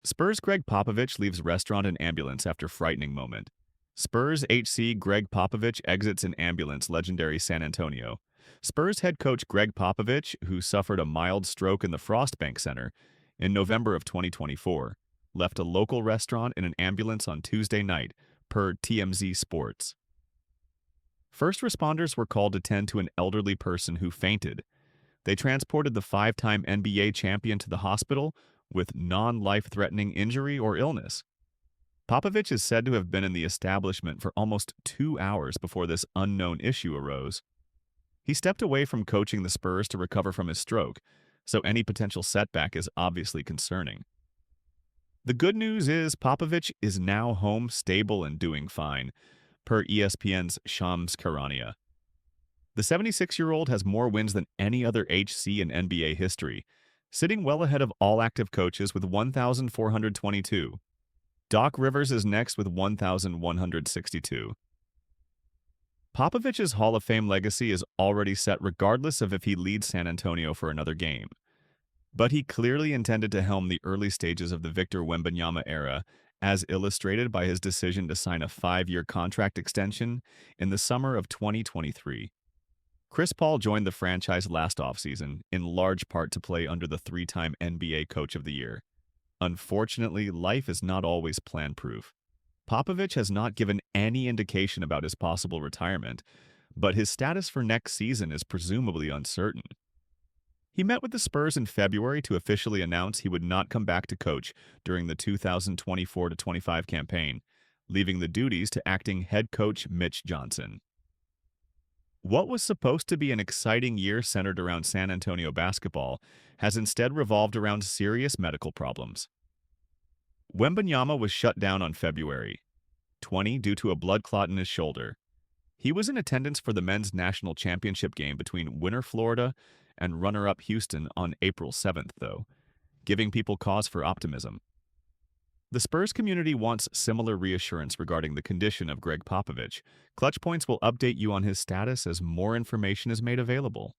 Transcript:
Spurs Gregg Popovich leaves restaurant in ambulance after frightening moment. Spurs HC Gregg Popovich exits in ambulance legendary San Antonio. Spurs head coach Gregg Popovich, who suffered a mild stroke in the Frostbank Center in November of 2024, left a local restaurant in an ambulance on Tuesday night, per TMZ Sports. First responders were called to tend to an elderly person who fainted. They transported the five-time NBA champion to the hospital with non-life-threatening injury or illness. Popovich is said to have been in the establishment for almost 2 hours before this unknown issue arose. He stepped away from coaching the Spurs to recover from his stroke, so any potential setback is obviously concerning. The good news is Popovich is now home, stable, and doing fine, per ESPN's Shams Charania. The 76-year-old has more wins than any other HC in NBA history, sitting well ahead of all active coaches with 1,422. Doc Rivers is next with 1,162. Popovich's Hall of Fame legacy is already set regardless of if he leads San Antonio for another game. But he clearly intended to helm the early stages of the Victor Wembanyama era, as illustrated by his decision to sign a 5-year contract extension in the summer of 2023. Chris Paul joined the franchise last offseason, in large part to play under the three-time NBA Coach of the Year. Unfortunately, life is not always plan-proof. Popovich has not given any indication about his possible retirement, but his status for next season is presumably uncertain. He met with the Spurs in February to officially announce he would not come back to coach during the 2024-25 campaign, leaving the duties to acting head coach Mitch Johnson. What was supposed to be an exciting year centered around San Antonio basketball has instead revolved around serious medical problems. Wembanyama was shut down on February 20 due to a blood clot in his shoulder. He was in attendance for the men's national championship game between winner Florida and runner-up Houston on April 7th, though, giving people cause for optimism. The Spurs community wants similar reassurance regarding the condition of Gregg Popovich. Clutch Points will update you on his status as more information is made available.